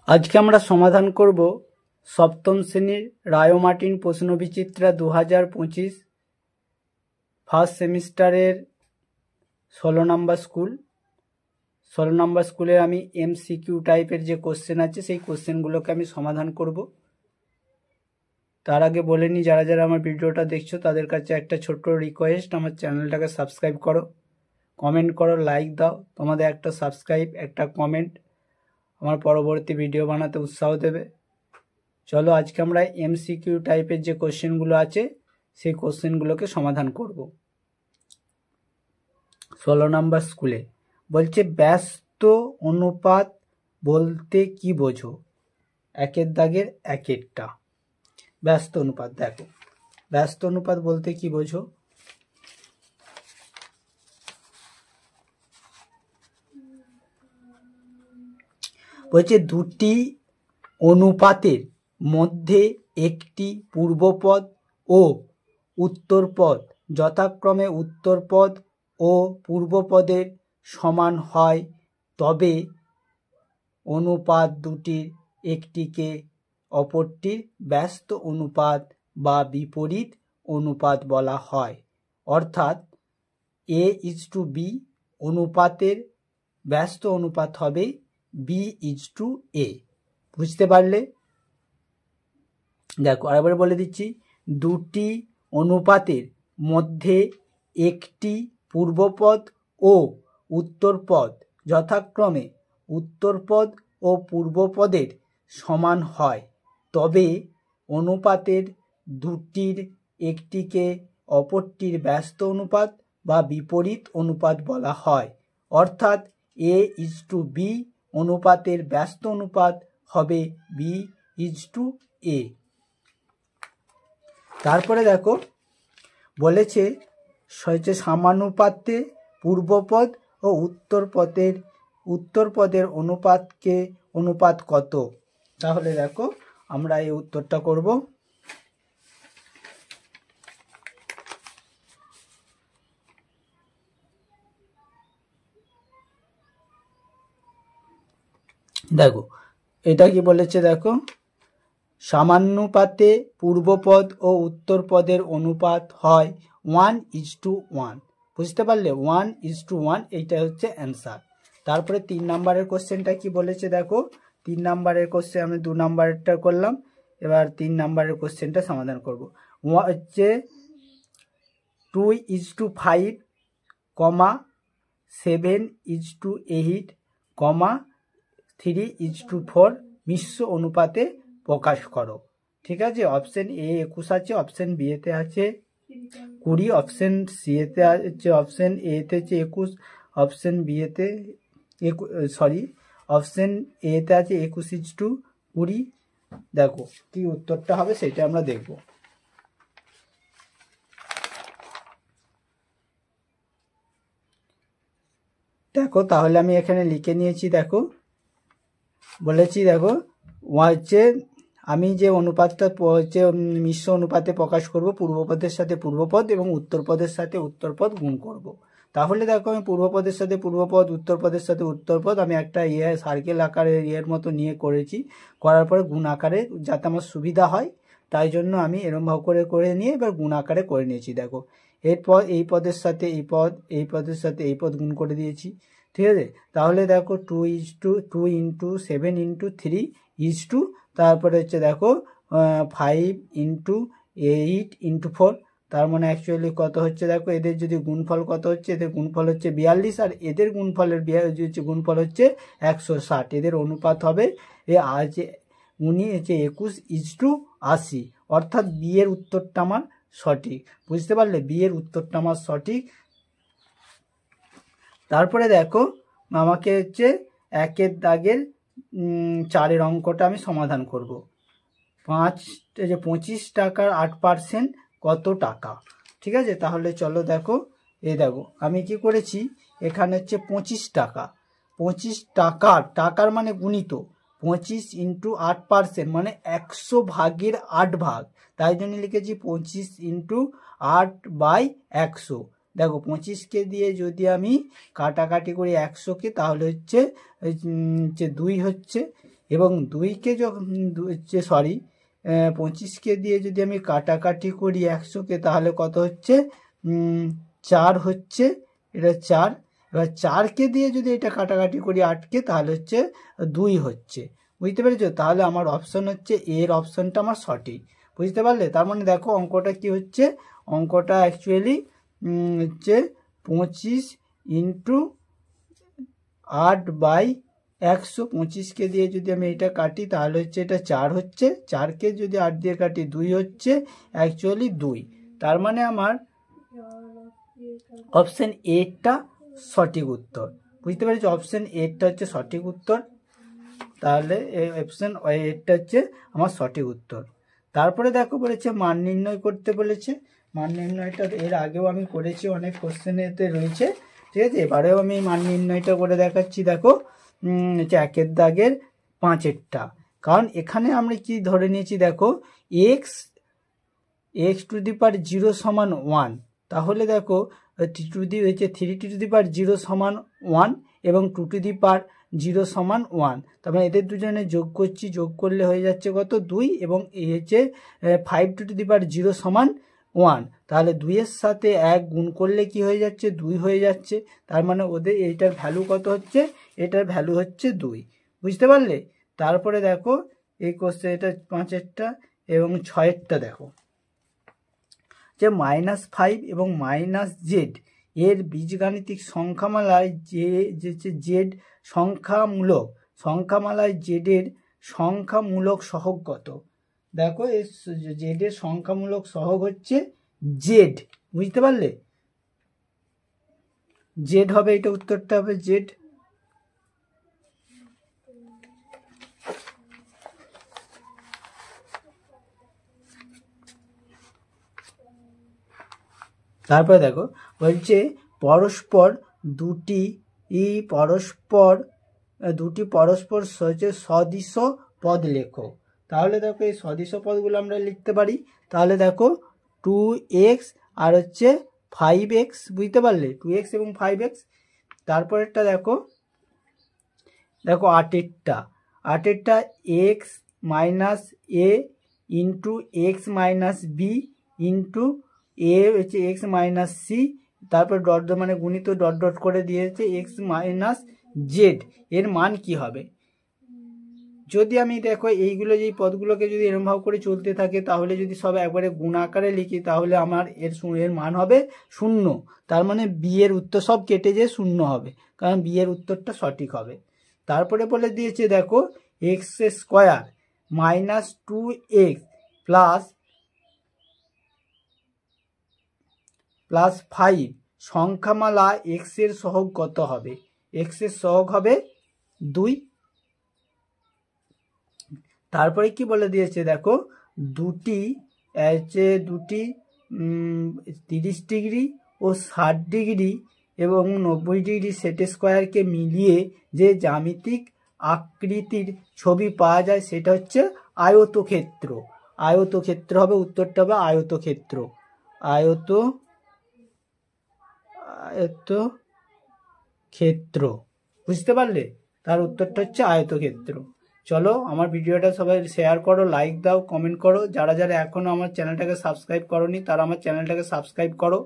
আজকে আমরা সমাধান করব সপ্তম শ্রেণীর রায় মার্টিন প্রশ্নবিচিত্রা 2025 ফার্স্ট সেমিস্টারের 16 নম্বর স্কুল। 16 নম্বর স্কুলে আমি এমসিকিউ টাইপের যে কোশ্চেন আছে সেই কোশ্চেনগুলোকে আমি সমাধান করব। তার আগে বলে নিই, যারা যারা আমার ভিডিওটা দেখছো তাদের কাছে একটা ছোট্ট রিকোয়েস্ট, আমার চ্যানেলটাকে সাবস্ক্রাইব করো, কমেন্ট করো, লাইক দাও। তোমাদের একটা সাবস্ক্রাইব, একটা কমেন্ট আমার পরবর্তী ভিডিও বানাতে উৎসাহ দেবে। চলো আজকে আমরা এমসিকিউ টাইপের যে কোশ্চেনগুলো আছে সেই কোশ্চেনগুলোকে সমাধান করব। 16 নম্বর স্কুলে বলছে ব্যস্ত অনুপাত বলতে কি বোঝো? একের দাগের একেরটা। ব্যস্ত অনুপাত, দেখো ব্যস্ত অনুপাত বলতে কি বোঝো? বলছে দুটি অনুপাতের মধ্যে একটি পূর্বপদ ও উত্তরপদ যথাক্রমে উত্তরপদ ও পূর্বপদের সমান হয়, তবে অনুপাত দুটির একটিকে অপরটির ব্যস্ত অনুপাত বা বিপরীত অনুপাত বলা হয়। অর্থাৎ A:B অনুপাতের ব্যস্ত অনুপাত হবে B:A। বুঝতে পারলে? দেখো আরেকবার বলে দিচ্ছি, দুটি অনুপাতের মধ্যে একটি পূর্বপদ ও উত্তরপদ যথাক্রমে উত্তরপদ ও পূর্বপদের সমান হয়, তবে অনুপাতের দুটির একটিকে অপরটির ব্যস্ত অনুপাত বা বিপরীত অনুপাত বলা হয়। অর্থাৎ A:B অনুপাতের ব্যস্ত অনুপাত হবে B:A। তারপরে দেখো বলেছে সমানুপাতে পূর্বপদ ও উত্তরপদের অনুপাত কত? তাহলে দেখো আমরা এই উত্তরটা করব। দেখো এটা কি বলেছে, দেখো সমানুপাতে পূর্বপদ ও উত্তরপদের অনুপাত হয় 1:1। বুঝতে পারলে? 1:1, এইটা হচ্ছে অ্যান্সার। তারপরে 3 নম্বরের কোশ্চেনটা কি বলেছে দেখো। 3 নম্বরের কোশ্চেন আমি 2 নম্বরেরটা করলাম, এবার 3 নম্বরের কোশ্চেনটা সমাধান করব। হচ্ছে 2:5, 7:8, 3:4 মিশ্র অনুপাতে প্রকাশ করো। ঠিক আছে, অপশন এ 21 আছে, অপশন বি এতে আছে 20, অপশন সি এতে আছে, অপশন এ তে আছে 21, অপশন বি এতে অপশন এ তে আছে 21:20। দেখো কি উত্তরটা হবে সেটা আমরা দেখব। দেখো তাহলে আমি এখানে লিখে নিয়েছি। দেখো বলেছি, দেখো হচ্ছে আমি যে অনুপাতটা হচ্ছে মিশ্র অনুপাতে প্রকাশ করব, পূর্বপদের সাথে পূর্বপদ এবং উত্তরপদের সাথে উত্তরপদ গুণ করব। তাহলে দেখো আমি পূর্বপদের সাথে পূর্বপদ, উত্তরপদের সাথে উত্তরপদ আমি একটা সার্কেল আকারে মতো নিয়ে করেছি। করার পরে গুণ আকারে যাতে আমার সুবিধা হয় তাই জন্য আমি এরমভাবে করে নিয়ে এবার গুণ আকারে করে নিয়েছি। দেখো এরপর এই পদের সাথে এই পদ, এই পদের সাথে এই পদ গুণ করে দিয়েছি। ঠিক আছে, তাহলে দেখো 2 × 7 × 3 তারপরে হচ্ছে দেখো 5 × 8 × 4, তার মানে অ্যাকচুয়ালি কত হচ্ছে দেখো, এদের যদি গুণফল কত হচ্ছে, এদের গুণফল হচ্ছে 42 আর এদের গুণফলের গুণফল হচ্ছে 160। এদের অনুপাত হবে আজ 21:80, অর্থাৎ বি এর উত্তরটা আমার সঠিক। বুঝতে পারলে? বি এর উত্তরটা আমার সঠিক। তারপরে দেখো আমাকে হচ্ছে একের দাগের 4 অঙ্কটা আমি সমাধান করব। 25 টাকার 8% কত টাকা? ঠিক আছে, তাহলে চলো দেখো দেখো আমি কি করেছি, এখানে হচ্ছে 25 টাকা, 25 টাকার মানে গুণিত 25 × 8% মানে 100 ভাগের 8 ভাগ, তাই জন্য লিখেছি 25 × 8/100। দেখো 25কে দিয়ে যদি আমি কাটাকাটি করি 100কে, তাহলে হচ্ছে 2 হচ্ছে, এবং 2কে যখন সরি 25কে দিয়ে যদি আমি কাটাকাটি করি 100কে, তাহলে কত হচ্ছে 4 হচ্ছে, এটা 4। এবার 4কে দিয়ে যদি এটা কাটাকাটি করি 8কে, তাহলে হচ্ছে 2 হচ্ছে। বুঝতে পেরেছো? তাহলে আমার অপশন হচ্ছে এর অপশনটা আমার সঠিক। বুঝতে পারলে? তার মানে দেখো অঙ্কটা কি হচ্ছে, অঙ্কটা অ্যাকচুয়ালি হচ্ছে 25 ইন্টু 8/100। 25কে দিয়ে যদি আমি এটা কাটি তাহলে হচ্ছে এটা 4 হচ্ছে, 4কে যদি 8 দিয়ে কাটি 2 হচ্ছে, অ্যাকচুয়ালি 2। তার মানে আমার অপশন এটা সঠিক উত্তর। বুঝতে পেরেছি? অপশন এটা হচ্ছে সঠিক উত্তর। তাহলে অপশন এটা হচ্ছে আমার সঠিক উত্তর। তারপরে দেখো বলেছে মান নির্ণয় করতে বলেছে। মান নির্ণয়টা এর আগেও আমি করেছি, অনেক কোশ্চেনেতে রয়েছে, ঠিক আছে। এবারেও আমি মান নির্ণয়টা করে দেখাচ্ছি। দেখো একের দাগের 5এরটা, কারণ এখানে আমরা কি ধরে নিয়েছি, দেখো x টু দি পাওয়ার 0 সমান 1। তাহলে দেখো 3 টু দি পাওয়ার 0 সমান 1 এবং 2 টু দি পাওয়ার 0 সমান 1। তারপরে এদের দুজনে যোগ করছি, যোগ করলে হয়ে যাচ্ছে কত 2, এবং এই হচ্ছে 5 টু দি পাওয়ার 0 সমান 1। তাহলে 2-এর সাথে 1 গুণ করলে কি হয়ে যাচ্ছে, 2 হয়ে যাচ্ছে। তার মানে ওদের এইটার ভ্যালু কত হচ্ছে, এটার ভ্যালু হচ্ছে 2। বুঝতে পারলে? তারপরে দেখো এই কোশ্চেন, এটা 5এরটা এবং 6এরটা দেখো যে -5 এবং -z এর বীজগাণিতিক সংখ্যামালায় জেড সংখ্যামালায় জেডের সংখ্যামূলক সহগ কত? দেখো এই জেডের সংখ্যামূলক সহগ হচ্ছে জেড। বুঝতে পারলে? জেড হবে, এটা উত্তরটা হবে জেড। তারপরে দেখো বলছে দুটি পরস্পর সদৃশ পদ লেখো। তাহলে দেখো এই সদৃশ পদগুলো আমরা লিখতে পারি। তাহলে দেখো 2x আর হচ্ছে 5x। বুঝতে পারলে? 2x এবং 5x। তারপরেরটা দেখো 8এরটা x minus a into x minus B into A হচ্ছে এক্স মাইনাস সি, তারপর ডট মানে গুণিত ডট ডট করে দিয়েছে এক্স মাইনাস জেড, এর মান কি হবে? যদি আমি দেখো এইগুলো যেই পদগুলোকে যদি এরমভাবে করে চলতে থাকে, তাহলে যদি সব একবারে গুণ আকারে লিখি, তাহলে আমার এর মান হবে 0। তার মানে বি এর উত্তর সব কেটে যেয়ে 0 হবে, কারণ বি এর উত্তরটা সঠিক হবে। তারপরে বলে দিয়েছে দেখো x square minus 2x plus 5 সংখ্যামালা x এর সহগ কত হবে? x এর সহগ হবে 2। তারপরে কি বলে দিয়েছে দেখো দুটি 30 ডিগ্রি ও 60 ডিগ্রি এবং 90 ডিগ্রি সেট স্কোয়ারকে মিলিয়ে যে জ্যামিতিক আকৃতির ছবি পাওয়া যায় সেটা হচ্ছে আয়তক্ষেত্র। আয়তক্ষেত্র হবে, উত্তরটা হবে আয়তক্ষেত্র। আয়তক্ষেত্র। বুঝতে পারলে? তার উত্তরটা হচ্ছে আয়তক্ষেত্র। চলো আমার ভিডিওটা সবাই শেয়ার করো, লাইক দাও, কমেন্ট করো। যারা যারা এখনো আমার চ্যানেলটাকে সাবস্ক্রাইব করোনি তারা আমার চ্যানেলটাকে সাবস্ক্রাইব করো।